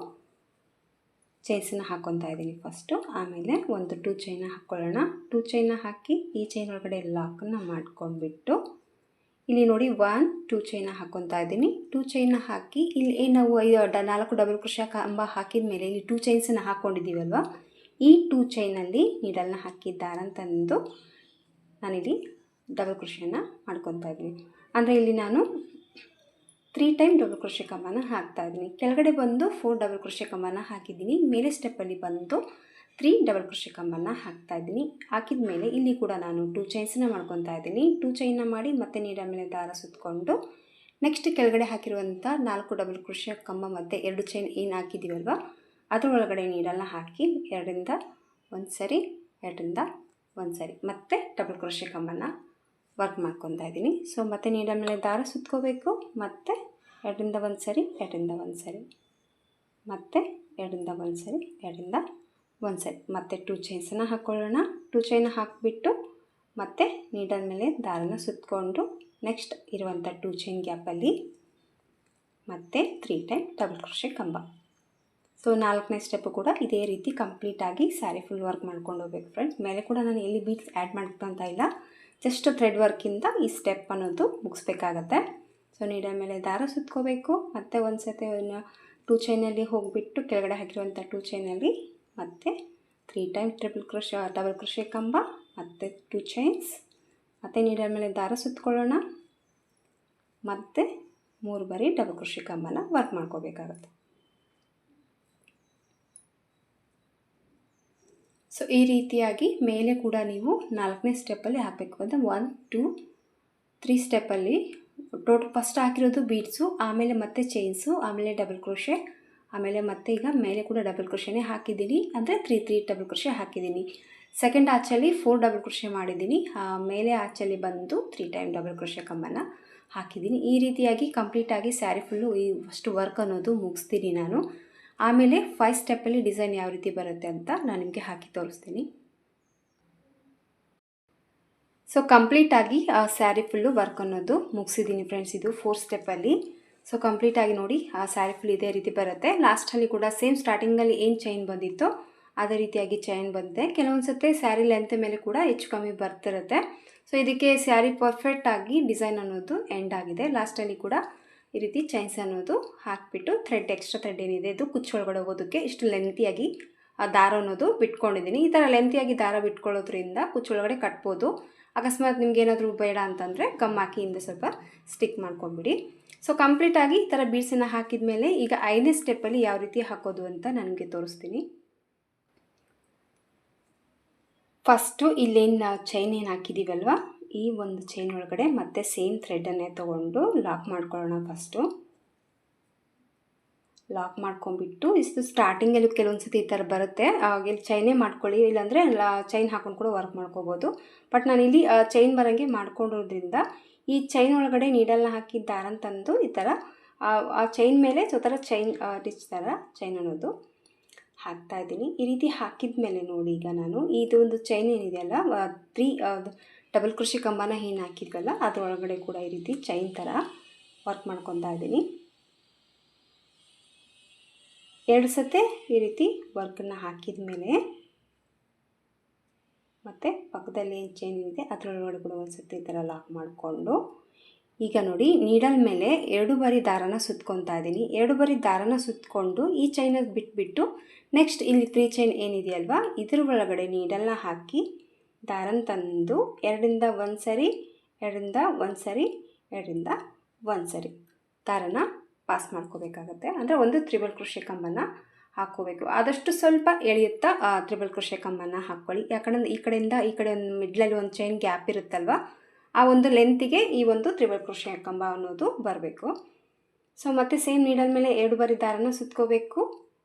ಚೈನ್ಸನ್ನು ಹಾಕ್ಕೊತಾ ಇದ್ದೀನಿ ಫಸ್ಟು. ಆಮೇಲೆ ಒಂದು 2 ಚೈನ ಹಾಕ್ಕೊಳ್ಳೋಣ. 2 ಚೈನ ಹಾಕಿ ಈ ಚೈನ್ ಒಳಗಡೆ ಲಾಕನ್ನು ಮಾಡ್ಕೊಂಡ್ಬಿಟ್ಟು ಇಲ್ಲಿ ನೋಡಿ 1, 2 ಚೈನ ಹಾಕ್ಕೊತಾ ಇದ್ದೀನಿ. 2 ಚೈನ ಹಾಕಿ ಇಲ್ಲಿ ಏನು ನಾವು 4 ಡಬಲ್ ಕ್ರೋಶೆ ಕಂಬ ಹಾಕಿದ ಮೇಲೆ ಇಲ್ಲಿ 2 ಚೈನ್ಸನ್ನು ಹಾಕ್ಕೊಂಡಿದ್ದೀವಲ್ವ ಈ 2 ಚೈನಲ್ಲಿ ನೀಡಲ್ನ ಹಾಕಿ ದಾರನ ತಂದು ನಾನಿಲ್ಲಿ ಡಬಲ್ ಕ್ರೋಶೆನ ಮಾಡ್ಕೊತಾ ಇದ್ದೀನಿ. ಅಂದರೆ ಇಲ್ಲಿ ನಾನು 3 ಟೈಮ್ ಡಬಲ್ ಕ್ರೋಶೆ ಕಂಬನ ಹಾಕ್ತಾಯಿದ್ದೀನಿ. ಕೆಳಗಡೆ ಬಂದು 4 ಡಬಲ್ ಕ್ರೋಶೆ ಕಂಬನ ಹಾಕಿದ್ದೀನಿ. ಮೇಲೆ ಸ್ಟೆಪ್ಪಲ್ಲಿ ಬಂದು 3 ಡಬಲ್ ಕ್ರೋಶೆ ಕಂಬನ ಹಾಕ್ತಾಯಿದ್ದೀನಿ. ಹಾಕಿದ ಮೇಲೆ ಇಲ್ಲಿ ಕೂಡ ನಾನು 2 ಚೈನ್ಸನ್ನ ಮಾಡ್ಕೊತಾ ಇದ್ದೀನಿ. 2 ಚೈನ್ನ ಮಾಡಿ ಮತ್ತೆ ನೀಡಲ್ ಮೇಲೆ ದಾರ ಸುತ್ತಕೊಂಡು ನೆಕ್ಸ್ಟ್ ಕೆಳಗಡೆ ಹಾಕಿರುವಂಥ 4 ಡಬಲ್ ಕ್ರೋಶೆ ಕಂಬ ಮತ್ತು 2 ಚೈನ್ ಏನು ಹಾಕಿದ್ದೀವಲ್ವ ಅದ್ರ ಒಳಗಡೆ ನೀಡಲ್ನ ಹಾಕಿ 2ರಿಂದ 1 ಸರಿ, 2ರಿಂದ 1 ಸರಿ ಮತ್ತೆ ಡಬಲ್ ಕ್ರೋಶೆ ಕಂಬನ ವರ್ಕ್ ಮಾಡ್ಕೊತಾ ಇದ್ದೀನಿ. ಸೊ ಮತ್ತೆ ನೀಡಲ್ ಮೇಲೆ ದಾರ ಸುತ್ಕೋಬೇಕು. ಮತ್ತು 2ರಿಂದ 1 ಸರಿ, 2ರಿಂದ 1 ಸರಿ, ಮತ್ತು 2ರಿಂದ 1 ಸರಿ, 2ರಿಂದ 1 ಸರಿ ಮತ್ತೆ 2 ಚೈನ್ಸನ್ನು ಹಾಕ್ಕೊಳ್ಳೋಣ. 2 ಚೈನ ಹಾಕಿಬಿಟ್ಟು ಮತ್ತೆ ನೀಡಲ್ ಮೇಲೆ ದಾರನ ಸುತ್ತಕೊಂಡು ನೆಕ್ಸ್ಟ್ ಇರುವಂಥ 2 ಚೈನ್ ಗ್ಯಾಪಲ್ಲಿ ಮತ್ತೆ 3 ಟೈಮ್ ಡಬಲ್ ಕ್ರೋಶೆ ಕಂಬ. ಸೊ 4ನೇ ಸ್ಟೆಪ್ಪು ಕೂಡ ಇದೇ ರೀತಿ ಕಂಪ್ಲೀಟಾಗಿ ಸ್ಯಾರಿ ಫುಲ್ ವರ್ಕ್ ಮಾಡ್ಕೊಂಡು ಹೋಗ್ಬೇಕು ಫ್ರೆಂಡ್ಸ್. ಮೇಲೆ ಕೂಡ ನಾನು ಎಲ್ಲಿ ಬೀಡ್ಸ್ ಆ್ಯಡ್ ಮಾಡ್ಕೊತ ಇಲ್ಲ, ಜಸ್ಟ್ ಥ್ರೆಡ್ ವರ್ಕಿಂದ ಈ ಸ್ಟೆಪ್ ಅನ್ನೋದು ಮುಗಿಸ್ಬೇಕಾಗತ್ತೆ. ಸೊ ನೀಡಲ್ ಮೇಲೆ ದಾರ ಸುತ್ಕೋಬೇಕು. ಮತ್ತು ಒಂದು ಸತಿ 2 ಚೈನಲ್ಲಿ ಹೋಗಿಬಿಟ್ಟು ಕೆಳಗಡೆ ಹಾಕಿರುವಂಥ 2 ಚೈನಲ್ಲಿ ಮತ್ತೆ 3 ಟೈಮ್ಸ್ ಡಬಲ್ ಕ್ರೋಶೆ ಕಂಬ ಮತ್ತು 2 ಚೈನ್ಸ್, ಮತ್ತು ನೀಡಲ್ ಮೇಲೆ ದಾರ ಸುತ್ಕೊಳ್ಳೋಣ, ಮತ್ತು 3 ಬಾರಿ ಡಬಲ್ ಕ್ರೋಶೆ ಕಂಬನ ವರ್ಕ್ ಮಾಡ್ಕೋಬೇಕಾಗುತ್ತೆ. ಸೊ ಈ ರೀತಿಯಾಗಿ ಮೇಲೆ ಕೂಡ ನೀವು 4ನೇ ಸ್ಟೆಪ್ಪಲ್ಲಿ ಹಾಕಬೇಕು. ಅಂದರೆ 1 2 3 ಸ್ಟೆಪ್ಪಲ್ಲಿ ಫಸ್ಟ್ ಹಾಕಿರೋದು ಬೀಡ್ಸು, ಆಮೇಲೆ ಮತ್ತೆ ಚೈನ್ಸು, ಆಮೇಲೆ ಡಬಲ್ ಕ್ರೋಶೆ, ಆಮೇಲೆ ಮತ್ತೆ ಈಗ ಮೇಲೆ ಕೂಡ ಡಬಲ್ ಕ್ರೋಶೆನೇ ಹಾಕಿದ್ದೀನಿ. ಅಂದರೆ 3 ಡಬಲ್ ಕ್ರೋಶೆ ಹಾಕಿದ್ದೀನಿ. ಸೆಕೆಂಡ್ ಆಚಲ್ಲಿ 4 ಡಬಲ್ ಕ್ರೋಶೆ ಮಾಡಿದ್ದೀನಿ. ಮೇಲೆ ಆಚಲ್ಲಿ ಬಂದು 3 ಟೈಮ್ ಡಬಲ್ ಕ್ರೋಶೆ ಕಂಬನ ಹಾಕಿದ್ದೀನಿ. ಈ ರೀತಿಯಾಗಿ ಕಂಪ್ಲೀಟಾಗಿ ಸ್ಯಾರಿ ಫುಲ್ಲು ಈ ಫಸ್ಟ್ ವರ್ಕ್ ಅನ್ನೋದು ಮುಗಿಸ್ತೀನಿ ನಾನು. ಆಮೇಲೆ 5 ಸ್ಟೆಪ್ಪಲ್ಲಿ ಡಿಸೈನ್ ಯಾವ ರೀತಿ ಬರುತ್ತೆ ಅಂತ ನಾನು ನಿಮಗೆ ಹಾಕಿ ತೋರಿಸ್ತೀನಿ. ಸೊ ಕಂಪ್ಲೀಟಾಗಿ ಸ್ಯಾರಿ ಫುಲ್ಲು ವರ್ಕ್ ಅನ್ನೋದು ಮುಗಿಸಿದ್ದೀನಿ ಫ್ರೆಂಡ್ಸ್. ಇದು 4 ಸ್ಟೆಪ್ಪಲ್ಲಿ. ಸೊ ಕಂಪ್ಲೀಟಾಗಿ ನೋಡಿ ಆ ಸ್ಯಾರಿ ಫುಲ್ ಇದೇ ರೀತಿ ಬರುತ್ತೆ. ಲಾಸ್ಟಲ್ಲಿ ಕೂಡ ಸೇಮ್ ಸ್ಟಾರ್ಟಿಂಗಲ್ಲಿ ಏನು ಚೈನ್ ಬಂದಿತ್ತೋ ಅದೇ ರೀತಿಯಾಗಿ ಚೈನ್ ಬಂದಿದೆ. ಕೆಲವೊಂದು ಸತಿ ಸ್ಯಾರಿ ಲೆಂತ್ ಮೇಲೆ ಕೂಡ ಹೆಚ್ಚು ಕಮ್ಮಿ ಬರ್ತಿರುತ್ತೆ. ಸೊ ಇದಕ್ಕೆ ಸ್ಯಾರಿ ಪರ್ಫೆಕ್ಟಾಗಿ ಡಿಸೈನ್ ಅನ್ನೋದು ಎಂಡ್ ಆಗಿದೆ. ಲಾಸ್ಟಲ್ಲಿ ಕೂಡ ಈ ರೀತಿ ಚೈನ್ಸ್ ಅನ್ನೋದು ಹಾಕಿಬಿಟ್ಟು ಎಕ್ಸ್ಟ್ರಾ ಥ್ರೆಡ್ ಏನಿದೆ ಇದು ಕುಚ್ಚೊಳಗಡೆ ಹೋಗೋದಕ್ಕೆ ಇಷ್ಟು ಲೆಂತಿಯಾಗಿ ದಾರ ಅನ್ನೋದು ಬಿಟ್ಕೊಂಡಿದ್ದೀನಿ. ಈ ಥರ ಲೆಂತಿಯಾಗಿ ದಾರ ಬಿಟ್ಕೊಳ್ಳೋದ್ರಿಂದ ಕುಚ್ಚೊಳಗಡೆ ಕಟ್ಬೋದು. ಅಕಸ್ಮಾತ್ ನಿಮ್ಗೆ ಏನಾದರೂ ಬೇಡ ಅಂತಂದರೆ ಗಮ್ ಹಾಕಿ ಹಿಂದೆ ಸ್ವಲ್ಪ ಸ್ಟಿಕ್ ಮಾಡ್ಕೊಂಬಿಡಿ. ಸೊ ಕಂಪ್ಲೀಟಾಗಿ ಈ ಥರ ಬೀಡ್ಸನ್ನು ಹಾಕಿದ ಮೇಲೆ ಈಗ 5ನೇ ಸ್ಟೆಪ್ಪಲ್ಲಿ ಯಾವ ರೀತಿ ಹಾಕೋದು ಅಂತ ನನಗೆ ತೋರಿಸ್ತೀನಿ. ಫಸ್ಟು ಇಲ್ಲೇನು ಚೈನ್ ಏನು ಹಾಕಿದ್ದೀವಲ್ವ, ಈ ಒಂದು ಚೈನ್ ಒಳಗಡೆ ಮತ್ತೆ ಸೇಮ್ ಥ್ರೆಡನ್ನೇ ತೊಗೊಂಡು ಲಾಕ್ ಮಾಡ್ಕೊಳ್ಳೋಣ. ಫಸ್ಟು ಲಾಕ್ ಮಾಡ್ಕೊಂಬಿಟ್ಟು ಇಷ್ಟು ಸ್ಟಾರ್ಟಿಂಗಲ್ಲಿ ಕೆಲವೊಂದು ಸತಿ ಈ ಥರ ಬರುತ್ತೆ, ಇಲ್ಲಿ ಚೈನೇ ಮಾಡ್ಕೊಳ್ಳಿ, ಇಲ್ಲಾಂದರೆ ಚೈನ್ ಹಾಕೊಂಡು ಕೂಡ ವರ್ಕ್ ಮಾಡ್ಕೋಬೋದು. ಬಟ್ ನಾನಿಲ್ಲಿ ಚೈನ್ ಬರೋಂಗೆ ಮಾಡ್ಕೊಂಡಿರೋದ್ರಿಂದ ಈ ಚೈನ್ ಒಳಗಡೆ ನೀಡಲ್ನ ಹಾಕಿ ದಾರನ ತಂದು ಈ ಥರ ಆ ಚೈನ್ ಮೇಲೆ ಸೊ ಥರ ಚೈನ್ ಟಿಚ್ ಥರ ಚೈನ್ ಅನ್ನೋದು ಹಾಕ್ತಾಯಿದ್ದೀನಿ. ಈ ರೀತಿ ಹಾಕಿದ ಮೇಲೆ ನೋಡಿ ಈಗ ನಾನು ಇದು ಒಂದು ಚೈನ್ ಏನಿದೆಯಲ್ಲ 3 ಡಬಲ್ ಕ್ರೋಶೆ ಕಂಬನ ಏನು ಹಾಕಿದ್ವಲ್ಲ ಅದರೊಳಗಡೆ ಕೂಡ ಈ ರೀತಿ ಚೈನ್ ಥರ ವರ್ಕ್ ಮಾಡ್ಕೊತಾ ಇದ್ದೀನಿ. 2 ಸತಿ ಈ ರೀತಿ ವರ್ಕನ್ನು ಹಾಕಿದ ಮೇಲೆ ಮತ್ತು ಪಕ್ಕದಲ್ಲಿ ಏನು ಚೈನ್ ಇದೆ ಅದರೊಳಗಡೆ ಕೂಡ ಒಂದು ಸತಿ ಈ ಥರ ಲಾಕ್ ಮಾಡಿಕೊಂಡು ಈಗ ನೋಡಿ ನೀಡಲ್ ಮೇಲೆ 2 ಬಾರಿ ದಾರನ ಸುತ್ಕೊತಾ ಇದ್ದೀನಿ. 2 ಬಾರಿ ದಾರನ ಸುತ್ತಕೊಂಡು ಈ ಚೈನಾಗ ಬಿಟ್ಬಿಟ್ಟು ನೆಕ್ಸ್ಟ್ ಇಲ್ಲಿ 3 ಚೈನ್ ಏನಿದೆಯಲ್ವಾ ಇದ್ರ ಒಳಗಡೆ ನೀಡಲ್ನ ಹಾಕಿ ದಾರನ ತಂದು 2ರಿಂದ 1 ಸರಿ 2ರಿಂದ 1 ಸರಿ 2ರಿಂದ 1 ಸರಿ ದಾರನ ಪಾಸ್ ಮಾಡ್ಕೋಬೇಕಾಗತ್ತೆ. ಅಂದರೆ ಒಂದು ತ್ರಿಬಲ್ ಕ್ರೋಶೆ ಕಂಬನ ಹಾಕ್ಕೋಬೇಕು. ಆದಷ್ಟು ಸ್ವಲ್ಪ ಎಳೆಯುತ್ತಾ ತ್ರಿಬಲ್ ಕ್ರೋಶೆ ಕಂಬನ ಹಾಕ್ಕೊಳ್ಳಿ. ಯಾಕಂದರೆ ಈ ಕಡೆಯಿಂದ ಈ ಕಡೆ ಒಂದು ಮಿಡ್ಲಲ್ಲಿ ಒಂದು ಚೈನ್ ಗ್ಯಾಪ್ ಇರುತ್ತಲ್ವ, ಆ ಒಂದು ಲೆಂತಿಗೆ ಈ ಒಂದು ತ್ರಿಬಲ್ ಕ್ರೋಶೆ ಕಂಬ ಅನ್ನೋದು ಬರಬೇಕು. ಸೊ ಮತ್ತೆ ಸೇಮ್ ನೀಡಲ್ ಮೇಲೆ 2 ಬಾರಿ ದಾರನ ಸುತ್ಕೋಬೇಕು.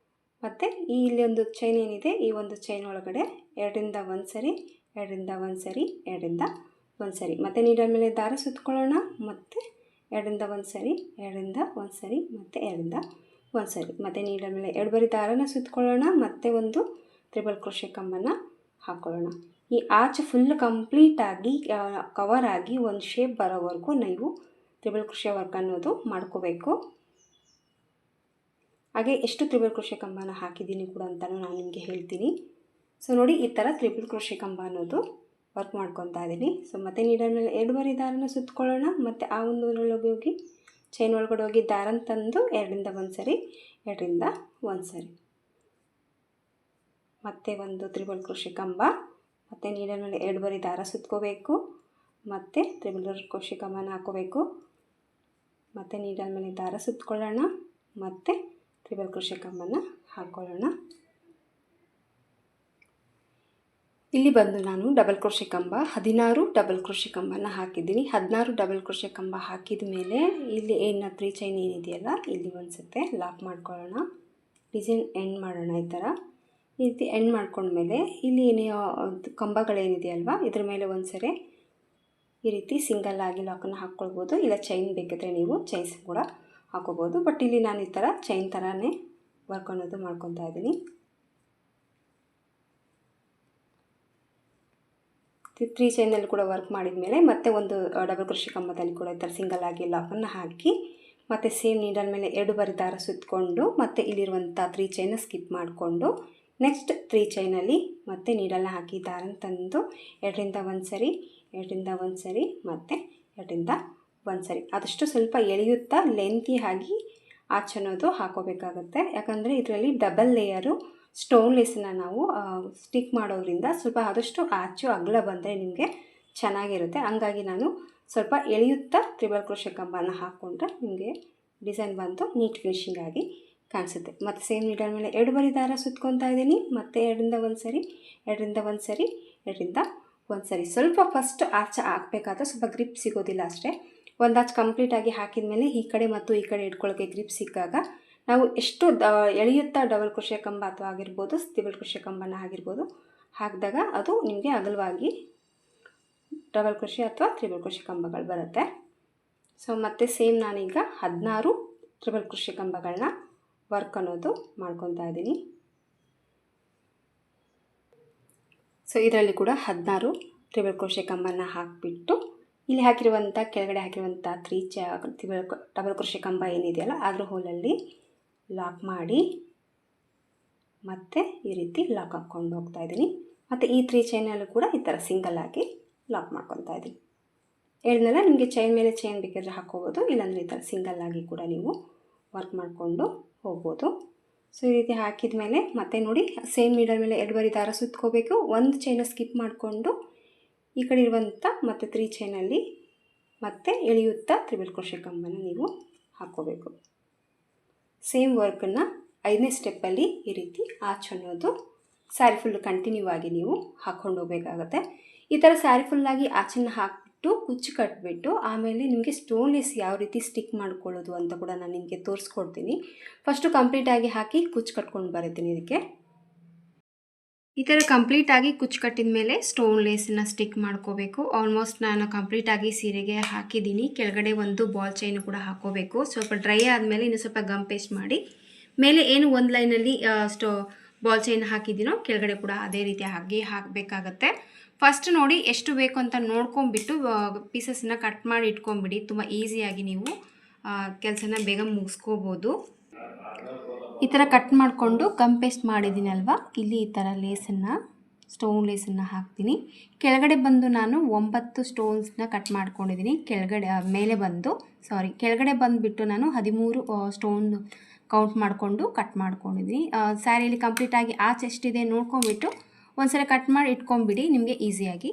ಮತ್ತು ಇಲ್ಲಿ ಒಂದು ಚೈನ್ ಏನಿದೆ ಈ ಒಂದು ಚೈನ್ ಒಳಗಡೆ 2ರಿಂದ 1 ಸರಿ 2ರಿಂದ 1 ಸರಿ 2ರಿಂದ 1 ಸರಿ ಮತ್ತು ನೀಡಲ್ ಮೇಲೆ ದಾರ ಸುತ್ಕೊಳ್ಳೋಣ. ಮತ್ತು 2ರಿಂದ 1 ಸರಿ 2ರಿಂದ 1 ಸರಿ ಮತ್ತು 2ರಿಂದ 1 ಸರಿ ಮತ್ತು ನೀಡಲ್ ಮೇಲೆ 2 ಬಾರಿ ದಾರನ ಸುತ್ಕೊಳ್ಳೋಣ. ಮತ್ತು ಒಂದು ತ್ರಿಬಲ್ ಕ್ರೋಶೆ ಕಂಬನ ಹಾಕ್ಕೊಳ್ಳೋಣ. ಈ ಆಚೆ ಫುಲ್ ಕಂಪ್ಲೀಟಾಗಿ ಕವರ್ ಆಗಿ ಒಂದು ಶೇಪ್ ಬರೋವರೆಗೂ ನೀವು ತ್ರಿಬಲ್ ಕ್ರೋಶೆ ವರ್ಕ್ ಅನ್ನೋದು ಮಾಡ್ಕೋಬೇಕು. ಹಾಗೆ ಎಷ್ಟು ತ್ರಿಬಲ್ ಕ್ರೋಶೆ ಕಂಬನ ಹಾಕಿದ್ದೀನಿ ಕೂಡ ಅಂತಲೂ ನಾನು ನಿಮಗೆ ಹೇಳ್ತೀನಿ. ಸೊ ನೋಡಿ ಈ ಥರ ತ್ರಿಬಲ್ ಕ್ರೋಶೆ ಕಂಬ ಅನ್ನೋದು ವರ್ಕ್ ಮಾಡ್ಕೊತಾ ಇದ್ದೀನಿ. ಸೊ ಮತ್ತೆ ನೀಡಲ್ ಮೇಲೆ 2 ಬಾರಿ ದಾರನ ಸುತ್ಕೊಳ್ಳೋಣ. ಮತ್ತು ಆ ಒಂದು ಒಳಗೆ ಹೋಗಿ ಚೈನ್ ಒಳಗಡೆ ಹೋಗಿ ದಾರನ ತಂದು 2ರಿಂದ 1 ಸರಿ 2ರಿಂದ 1 ಸರಿ ಮತ್ತು ಒಂದು ತ್ರಿಬಲ್ ಕ್ರೋಶೆ ಕಂಬ ಮತ್ತು ನೀಡಲ್ ಮೇಲೆ 2 ಬಾರಿ ದಾರ ಸುತ್ಕೋಬೇಕು. ಮತ್ತು ತ್ರಿಬಲ್ ಕ್ರೋಶೆ ಕಂಬನ ಹಾಕೋಬೇಕು. ಮತ್ತು ನೀಡಲ್ ಮೇಲೆ ದಾರ ಸುತ್ಕೊಳ್ಳೋಣ. ಮತ್ತು ತ್ರಿಬಲ್ ಕ್ರೋಶೆ ಕಂಬನ ಹಾಕ್ಕೊಳ್ಳೋಣ. ಇಲ್ಲಿ ಬಂದು ನಾನು ಡಬಲ್ ಕ್ರೋಶೆ ಕಂಬ 16 ಡಬಲ್ ಕ್ರೋಶೆ ಕಂಬನ ಹಾಕಿದ್ದೀನಿ. 16 ಡಬಲ್ ಕ್ರೋಶೆ ಕಂಬ ಹಾಕಿದ ಮೇಲೆ ಇಲ್ಲಿ ಏನು 3 ಚೈನ್ ಏನಿದೆಯಲ್ಲ ಇಲ್ಲಿ ಒಂದು ಸತಿ ಲಾಕ್ ಮಾಡ್ಕೊಳ್ಳೋಣ. ಡಿಸೈನ್ ಎಂಡ್ ಮಾಡೋಣ. ಈ ಥರ ಈ ರೀತಿ ಎಂಡ್ ಮಾಡ್ಕೊಂಡ್ಮೇಲೆ ಇಲ್ಲಿ ಏನೇ ಕಂಬಗಳೇನಿದೆಯಲ್ವ ಇದ್ರ ಮೇಲೆ ಒಂದು ಸರಿ ಈ ರೀತಿ ಸಿಂಗಲ್ ಆಗಿ ಲಾಕನ್ನು ಹಾಕ್ಕೊಳ್ಬೋದು. ಇಲ್ಲ ಚೈನ್ ಬೇಕಿದ್ರೆ ನೀವು ಚೈನ್ಸ್ ಕೂಡ ಹಾಕೋಬೋದು. ಬಟ್ ಇಲ್ಲಿ ನಾನು ಈ ಥರ ಚೈನ್ ಥರನೇ ವರ್ಕ್ ಅನ್ನೋದು ಮಾಡ್ಕೊತಾ ಇದ್ದೀನಿ. 3 ಚೈನಲ್ಲಿ ಕೂಡ ವರ್ಕ್ ಮಾಡಿದ ಮೇಲೆ ಮತ್ತೆ ಒಂದು ಡಬಲ್ ಕ್ರೋಶೆ ಕಂಬದಲ್ಲಿ ಕೂಡ ಈ ಥರ ಸಿಂಗಲ್ ಆಗಿ ಲಾಕನ್ನು ಹಾಕಿ ಮತ್ತು ಸೇಮ್ ನೀಡಲ್ ಮೇಲೆ 2 ಬಾರಿ ದಾರ ಸುತ್ತಕೊಂಡು ಮತ್ತು ಇಲ್ಲಿರುವಂಥ 3 ಚೈನ ಸ್ಕಿಪ್ ಮಾಡಿಕೊಂಡು ನೆಕ್ಸ್ಟ್ 3 ಚೈನಲ್ಲಿ ಮತ್ತೆ ನೀಡಲ್ನ ಹಾಕಿ ದಾರನ ತಂದು 2ರಿಂದ 1 ಸರಿ 2ರಿಂದ 1 ಸರಿ ಮತ್ತು 2ರಿಂದ ಒಂದು ಸರಿ ಆದಷ್ಟು ಸ್ವಲ್ಪ ಎಳೆಯುತ್ತಾ ಲೆಂತಿ ಆಗಿ ಆಚ್ ಅನ್ನೋದು ಹಾಕೋಬೇಕಾಗುತ್ತೆ. ಯಾಕಂದರೆ ಇದರಲ್ಲಿ ಡಬಲ್ ಲೇಯರು ಸ್ಟೋನ್ ಲೇಸನ್ನು ನಾವು ಸ್ಟಿಕ್ ಮಾಡೋದ್ರಿಂದ ಸ್ವಲ್ಪ ಆದಷ್ಟು ಆಚು ಅಗಲ ಬಂದರೆ ನಿಮಗೆ ಚೆನ್ನಾಗಿರುತ್ತೆ. ಹಂಗಾಗಿ ನಾನು ಸ್ವಲ್ಪ ಎಳೆಯುತ್ತಾ ತ್ರಿಬಲ್ ಕ್ರೋಶೆ ಕಂಬನ ಹಾಕ್ಕೊಂಡ್ರೆ ನಿಮಗೆ ಡಿಸೈನ್ ಬಂದು ನೀಟ್ ಫಿನಿಶಿಂಗ್ ಆಗಿ ಕಾಣಿಸುತ್ತೆ. ಮತ್ತು ಸೇಮ್ ನೀಡಲ್ ಮೇಲೆ 2 ಬರಿ ದಾರ ಸುತ್ಕೊತಾ ಇದ್ದೀನಿ. ಮತ್ತು 2ರಿಂದ 1 ಸರಿ, 2ರಿಂದ 1 ಸರಿ, 2ರಿಂದ 1 ಸರಿ. ಸ್ವಲ್ಪ ಫಸ್ಟ್ ಆಚೆ ಹಾಕಬೇಕಾದ್ರೆ ಸ್ವಲ್ಪ ಗ್ರಿಪ್ ಸಿಗೋದಿಲ್ಲ ಅಷ್ಟೇ. ಒಂದು ಆಚ್ ಕಂಪ್ಲೀಟಾಗಿ ಹಾಕಿದ ಮೇಲೆ ಈ ಕಡೆ ಮತ್ತು ಈ ಕಡೆ ಇಟ್ಕೊಳ್ಳೋಕ್ಕೆ ಗ್ರಿಪ್ ಸಿಕ್ಕಾಗ ನಾವು ಎಷ್ಟು ಎಳೆಯುತ್ತಾ ಡಬಲ್ ಕ್ರೋಶೆ ಕಂಬ ಅಥವಾ ಆಗಿರ್ಬೋದು ತ್ರಿಬಲ್ ಕ್ರೋಶೆ ಕಂಬನ ಆಗಿರ್ಬೋದು ಹಾಕಿದಾಗ ಅದು ನಿಮಗೆ ಅಗಲವಾಗಿ ಡಬಲ್ ಕ್ರೋಶೆ ಅಥವಾ ತ್ರಿಬಲ್ ಕ್ರೋಶೆ ಕಂಬಗಳು ಬರುತ್ತೆ. ಸೊ ಮತ್ತೆ ಸೇಮ್ ನಾನೀಗ 16 ತ್ರಿಬಲ್ ಕ್ರೋಶೆ ಕಂಬಗಳನ್ನ ವರ್ಕ್ ಅನ್ನೋದು ಮಾಡ್ಕೊತಾ ಇದ್ದೀನಿ. ಸೊ ಇದರಲ್ಲಿ ಕೂಡ 16 ತ್ರಿಬಲ್ ಕ್ರೋಶೆ ಕಂಬನ ಹಾಕಿಬಿಟ್ಟು ಇಲ್ಲಿ ಹಾಕಿರುವಂಥ ಕೆಳಗಡೆ ಹಾಕಿರುವಂಥ ಡಬಲ್ ಕ್ರೋಶೆ ಕಂಬ ಏನಿದೆಯಲ್ಲ ಅದ್ರ ಹೋಲಲ್ಲಿ ಲಾಕ್ ಮಾಡಿ ಮತ್ತು ಈ ರೀತಿ ಲಾಕ್ ಹಾಕ್ಕೊಂಡು ಹೋಗ್ತಾ ಇದ್ದೀನಿ. ಮತ್ತು ಈ 3 ಚೈನಲ್ಲೂ ಕೂಡ ಈ ಥರ ಸಿಂಗಲ್ ಆಗಿ ಲಾಕ್ ಮಾಡ್ಕೊತಾ ಇದ್ದೀನಿ. ಹೇಳಿದ್ನಲ್ಲ ನಿಮಗೆ ಚೈನ್ ಮೇಲೆ ಚೈನ್ ಬೇಕಾದರೆ ಹಾಕ್ಕೋಬೋದು, ಇಲ್ಲಾಂದರೆ ಈ ಥರ ಸಿಂಗಲ್ ಆಗಿ ಕೂಡ ನೀವು ವರ್ಕ್ ಮಾಡಿಕೊಂಡು ಹೋಗ್ಬೋದು. ಸೊ ಈ ರೀತಿ ಹಾಕಿದ ಮೇಲೆ ಮತ್ತೆ ನೋಡಿ ಸೇಮ್ ನೀಡಲ್ ಮೇಲೆ 2 ಬರಿ ದಾರ ಸುತ್ಕೋಬೇಕು. ಒಂದು ಚೈನ ಸ್ಕಿಪ್ ಮಾಡಿಕೊಂಡು ಈ ಕಡೆ ಇರುವಂಥ ಮತ್ತು 3 ಚೈನಲ್ಲಿ ಮತ್ತೆ ಎಳೆಯುತ್ತಾ ತ್ರಿಬಲ್ ಕ್ರೋಶೆ ಕಂಬನ ನೀವು ಹಾಕ್ಕೋಬೇಕು. ಸೇಮ್ ವರ್ಕನ್ನು 5ನೇ ಸ್ಟೆಪ್ಪಲ್ಲಿ ಈ ರೀತಿ ಆಚ್ ಅನ್ನೋದು ಸ್ಯಾರಿ ಫುಲ್ ಕಂಟಿನ್ಯೂ ಆಗಿ ನೀವು ಹಾಕ್ಕೊಂಡು ಹೋಗಬೇಕಾಗತ್ತೆ. ಈ ಥರ ಸ್ಯಾರಿ ಫುಲ್ಲಾಗಿ ಆಚನ್ನು ಹಾಕಿಬಿಟ್ಟು ಕುಚ್ಚು ಕಟ್ಟಿಬಿಟ್ಟು ಆಮೇಲೆ ನಿಮಗೆ ಸ್ಟೋನ್ ಲೇಸ್ ಯಾವ ರೀತಿ ಸ್ಟಿಕ್ ಮಾಡ್ಕೊಳ್ಳೋದು ಅಂತ ಕೂಡ ನಾನು ನಿಮಗೆ ತೋರಿಸ್ಕೊಡ್ತೀನಿ. ಫಸ್ಟು ಕಂಪ್ಲೀಟಾಗಿ ಹಾಕಿ ಕುಚ್ಚು ಕಟ್ಕೊಂಡು ಬರುತ್ತೀನಿ. ಇದಕ್ಕೆ ಈ ಥರ ಕಂಪ್ಲೀಟಾಗಿ ಕುಚ್ಚು ಕಟ್ಟಿದ ಮೇಲೆ ಸ್ಟೋನ್ ಲೇಸನ್ನು ಸ್ಟಿಕ್ ಮಾಡ್ಕೋಬೇಕು. ಆಲ್ಮೋಸ್ಟ್ ನಾನು ಕಂಪ್ಲೀಟಾಗಿ ಸೀರೆಗೆ ಹಾಕಿದ್ದೀನಿ. ಕೆಳಗಡೆ ಒಂದು ಬಾಲ್ ಚೈನು ಕೂಡ ಹಾಕೋಬೇಕು. ಸ್ವಲ್ಪ ಡ್ರೈ ಆದಮೇಲೆ ಇನ್ನೂ ಸ್ವಲ್ಪ ಗಮ್ ಪೇಸ್ಟ್ ಮಾಡಿ ಮೇಲೆ ಏನು ಒಂದು ಲೈನಲ್ಲಿ ಬಾಲ್ ಚೈನ್ ಹಾಕಿದ್ದೀನೋ ಕೆಳಗಡೆ ಕೂಡ ಅದೇ ರೀತಿ ಹಾಗೆ ಹಾಕಬೇಕಾಗತ್ತೆ. ಫಸ್ಟ್ ನೋಡಿ ಎಷ್ಟು ಬೇಕು ಅಂತ ನೋಡ್ಕೊಂಬಿಟ್ಟು ಪೀಸಸ್ನ ಕಟ್ ಮಾಡಿ ಇಟ್ಕೊಂಬಿಡಿ. ತುಂಬ ಈಸಿಯಾಗಿ ನೀವು ಕೆಲಸನ ಬೇಗ ಮುಗಿಸ್ಕೋಬೋದು. ಈ ಥರ ಕಟ್ ಮಾಡಿಕೊಂಡು ಗಮ್ ಪೇಸ್ಟ್ ಮಾಡಿದ್ದೀನಲ್ವ, ಇಲ್ಲಿ ಈ ಥರ ಲೇಸನ್ನು ಸ್ಟೋನ್ ಲೇಸನ್ನು ಹಾಕ್ತೀನಿ. ಕೆಳಗಡೆ ಬಂದು ನಾನು 9 ಸ್ಟೋನ್ಸ್ನ ಕಟ್ ಮಾಡ್ಕೊಂಡಿದ್ದೀನಿ. ಕೆಳಗಡೆ ಬಂದುಬಿಟ್ಟು ನಾನು 13 ಸ್ಟೋನ್ ಕೌಂಟ್ ಮಾಡಿಕೊಂಡು ಕಟ್ ಮಾಡ್ಕೊಂಡಿದ್ದೀನಿ. ಸ್ಯಾರಿಯಲ್ಲಿ ಕಂಪ್ಲೀಟಾಗಿ ಆಚೆ ಎಷ್ಟಿದೆ ನೋಡ್ಕೊಂಬಿಟ್ಟು ಒಂದ್ಸಲ ಕಟ್ ಮಾಡಿ ಇಟ್ಕೊಂಬಿಡಿ, ನಿಮಗೆ ಈಸಿಯಾಗಿ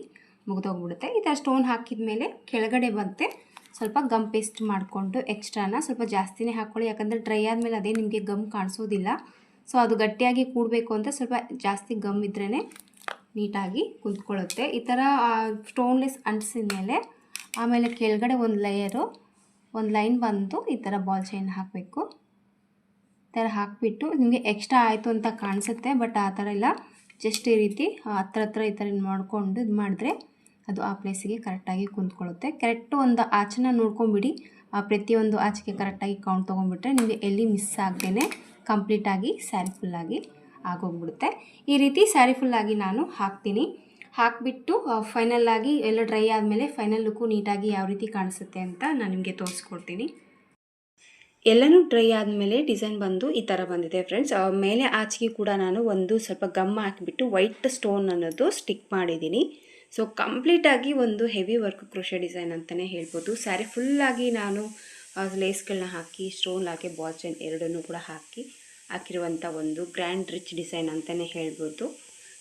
ಮುಗಿದೋಗ್ಬಿಡುತ್ತೆ. ಈ ಥರ ಸ್ಟೋನ್ ಹಾಕಿದ ಮೇಲೆ ಕೆಳಗಡೆ ಬಂತೆ ಸ್ವಲ್ಪ ಗಮ್ ಪೇಸ್ಟ್ ಮಾಡಿಕೊಂಡು ಎಕ್ಸ್ಟ್ರಾನ ಸ್ವಲ್ಪ ಜಾಸ್ತಿನೇ ಹಾಕ್ಕೊಳ್ಳಿ. ಯಾಕಂದರೆ ಡ್ರೈ ಆದಮೇಲೆ ಅದೇ ನಿಮಗೆ ಗಮ್ ಕಾಣಿಸೋದಿಲ್ಲ. ಸೊ ಅದು ಗಟ್ಟಿಯಾಗಿ ಕೂಡಬೇಕು ಅಂತ ಸ್ವಲ್ಪ ಜಾಸ್ತಿ ಗಮ್ ಇದ್ರೇ ನೀಟಾಗಿ ಕುಂತ್ಕೊಳ್ಳುತ್ತೆ. ಈ ಥರ ಸ್ಟೋನ್ ಲೇಸ್ ಅಂಟಿಸಿದ ಮೇಲೆ ಆಮೇಲೆ ಕೆಳಗಡೆ ಒಂದು ಲೈನ್ ಬಂದು ಈ ಥರ ಬಾಲ್ ಚೈನ್ ಹಾಕಬೇಕು. ಈ ಥರ ಹಾಕಿಬಿಟ್ಟು ನಿಮಗೆ ಎಕ್ಸ್ಟ್ರಾ ಆಯಿತು ಅಂತ ಕಾಣಿಸುತ್ತೆ, ಬಟ್ ಆ ಥರ ಇಲ್ಲ. ಜಸ್ಟ್ ಈ ರೀತಿ ಹತ್ರ ಈ ಥರ ಮಾಡಿಕೊಂಡು ಇದು ಮಾಡಿದ್ರೆ ಅದು ಆ ಪ್ಲೇಸಿಗೆ ಕರೆಕ್ಟಾಗಿ ಕುಂತ್ಕೊಳ್ಳುತ್ತೆ. ಕರೆಕ್ಟು ಒಂದು ಆಚೆನ ನೋಡ್ಕೊಂಬಿಡಿ. ಪ್ರತಿಯೊಂದು ಆಚೆಗೆ ಕರೆಕ್ಟಾಗಿ ಕೌಂಟ್ ತೊಗೊಂಡ್ಬಿಟ್ರೆ ನಿಮಗೆ ಎಲ್ಲಿ ಮಿಸ್ ಆಗದೇನೆ ಕಂಪ್ಲೀಟಾಗಿ ಸ್ಯಾರಿ ಫುಲ್ಲಾಗಿ ಆಗೋಗ್ಬಿಡುತ್ತೆ. ಈ ರೀತಿ ಸ್ಯಾರಿ ಫುಲ್ಲಾಗಿ ನಾನು ಹಾಕ್ತೀನಿ. ಹಾಕಿಬಿಟ್ಟು ಫೈನಲ್ಲಾಗಿ ಎಲ್ಲ ಡ್ರೈ ಆದಮೇಲೆ ಫೈನಲ್ ಲುಕ್ಕು ನೀಟಾಗಿ ಯಾವ ರೀತಿ ಕಾಣಿಸುತ್ತೆ ಅಂತ ನಾನು ನಿಮಗೆ ತೋರಿಸ್ಕೊಡ್ತೀನಿ. ಎಲ್ಲನೂ ಡ್ರೈ ಆದಮೇಲೆ ಡಿಸೈನ್ ಬಂದು ಈ ಥರ ಬಂದಿದೆ ಫ್ರೆಂಡ್ಸ್. ಮೇಲೆ ಆಚೆಗೆ ಕೂಡ ನಾನು ಒಂದು ಸ್ವಲ್ಪ ಗಮ್ ಹಾಕಿಬಿಟ್ಟು ವೈಟ್ ಸ್ಟೋನ್ ಅನ್ನೋದು ಸ್ಟಿಕ್ ಮಾಡಿದ್ದೀನಿ. ಸೊ ಕಂಪ್ಲೀಟಾಗಿ ಒಂದು ಹೆವಿ ವರ್ಕ್ ಕ್ರೋಶೆ ಡಿಸೈನ್ ಅಂತಲೇ ಹೇಳ್ಬೋದು. ಸ್ಯಾರಿ ಫುಲ್ಲಾಗಿ ನಾನು ಲೇಸ್ಗಳನ್ನ ಹಾಕಿ ಸ್ಟೋನ್ ಹಾಕಿ ಬಾಲ್ ಚೈನ್ ಎರಡನ್ನೂ ಕೂಡ ಹಾಕಿರುವಂಥ ಒಂದು ಗ್ರ್ಯಾಂಡ್ ರಿಚ್ ಡಿಸೈನ್ ಅಂತಲೇ ಹೇಳ್ಬೋದು.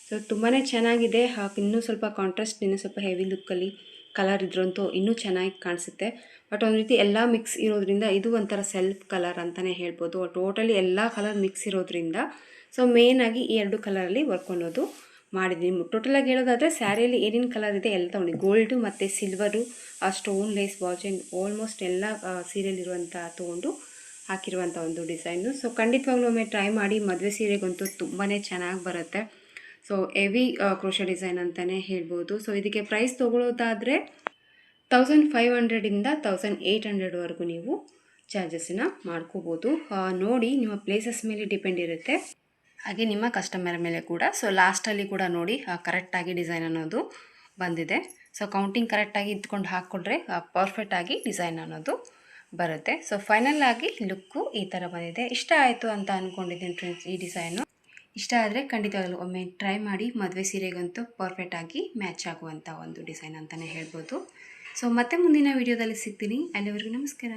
ಸೊ ತುಂಬಾ ಚೆನ್ನಾಗಿದೆ. ಇನ್ನೂ ಸ್ವಲ್ಪ ಕಾಂಟ್ರಾಸ್ಟ್, ಇನ್ನೂ ಸ್ವಲ್ಪ ಹೆವಿ ಲುಕ್ಕಲ್ಲಿ ಕಲರ್ ಇದ್ರಂತೂ ಇನ್ನೂ ಚೆನ್ನಾಗಿ ಕಾಣಿಸುತ್ತೆ. ಬಟ್ ಒಂದು ರೀತಿ ಎಲ್ಲ ಮಿಕ್ಸ್ ಇರೋದ್ರಿಂದ ಇದು ಒಂಥರ ಸೆಲ್ಫ್ ಕಲರ್ ಅಂತಲೇ ಹೇಳ್ಬೋದು. ಟೋಟಲಿ ಎಲ್ಲ ಕಲರ್ ಮಿಕ್ಸ್ ಇರೋದ್ರಿಂದ ಸೊ ಮೇಯ್ನಾಗಿ ಈ 2 ಕಲರಲ್ಲಿ ವರ್ಕ್ ಅನ್ನೋದು ಮಾಡಿದ್ದೀನಿ. ಟೋಟಲಾಗಿ ಹೇಳೋದಾದರೆ ಸ್ಯಾರಿಯಲ್ಲಿ ಏನೇನು ಕಲರ್ ಇದೆ ಎಲ್ಲ ತೊಗೊಂಡು ಗೋಲ್ಡು ಮತ್ತು silver, stone lace ball chain almost ಎಲ್ಲ ಸೀರೆಯಲ್ಲಿರುವಂಥ ತೊಗೊಂಡು ಹಾಕಿರುವಂಥ ಒಂದು ಡಿಸೈನು. ಸೊ ಖಂಡಿತವಾಗ್ಲೂ ಒಮ್ಮೆ ಟ್ರೈ ಮಾಡಿ. ಮದುವೆ ಸೀರೆಗಂತೂ ತುಂಬಾ ಚೆನ್ನಾಗಿ ಬರುತ್ತೆ. ಸೊ ಹೆವಿ ಕ್ರೋಶೆ ಡಿಸೈನ್ ಅಂತಲೇ ಹೇಳ್ಬೋದು. ಸೊ ಇದಕ್ಕೆ ಪ್ರೈಸ್ ತೊಗೊಳ್ಳೋದಾದರೆ 1500ಇಂದ 1800ವರೆಗೂ ನೀವು ಚಾರ್ಜಸ್ಸನ್ನು ಮಾಡ್ಕೋಬೋದು. ನೋಡಿ ನಿಮ್ಮ ಪ್ಲೇಸಸ್ ಮೇಲೆ ಡಿಪೆಂಡ್ ಇರುತ್ತೆ, ಹಾಗೆ ನಿಮ್ಮ ಕಸ್ಟಮರ್ ಮೇಲೆ ಕೂಡ. ಸೊ ಲಾಸ್ಟಲ್ಲಿ ಕೂಡ ನೋಡಿ ಕರೆಕ್ಟಾಗಿ ಡಿಸೈನ್ ಅನ್ನೋದು ಬಂದಿದೆ. ಸೊ ಕೌಂಟಿಂಗ್ ಕರೆಕ್ಟಾಗಿ ಇದ್ಕೊಂಡು ಹಾಕ್ಕೊಂಡ್ರೆ ಪರ್ಫೆಕ್ಟಾಗಿ ಡಿಸೈನ್ ಅನ್ನೋದು ಬರುತ್ತೆ. ಸೊ ಫೈನಲ್ಲಾಗಿ ಲುಕ್ಕು ಈ ಥರ ಬಂದಿದೆ. ಇಷ್ಟ ಆಯಿತು ಅಂತ ಅಂದ್ಕೊಂಡಿದ್ದೀನಿ ಫ್ರೆಂಡ್ಸ್ ಈ ಡಿಸೈನು. ಇಷ್ಟ ಆದರೆ ಖಂಡಿತವಾಗಲೂ ಒಮ್ಮೆ ಟ್ರೈ ಮಾಡಿ. ಮದುವೆ ಸೀರೆಗಂತೂ ಪರ್ಫೆಕ್ಟಾಗಿ ಮ್ಯಾಚ್ ಆಗುವಂಥ ಒಂದು ಡಿಸೈನ್ ಅಂತಲೇ ಹೇಳ್ಬೋದು. ಸೊ ಮತ್ತೆ ಮುಂದಿನ ವಿಡಿಯೋದಲ್ಲಿ ಸಿಗ್ತೀನಿ. ಅಲ್ಲಿವರೆಗೂ ನಮಸ್ಕಾರ.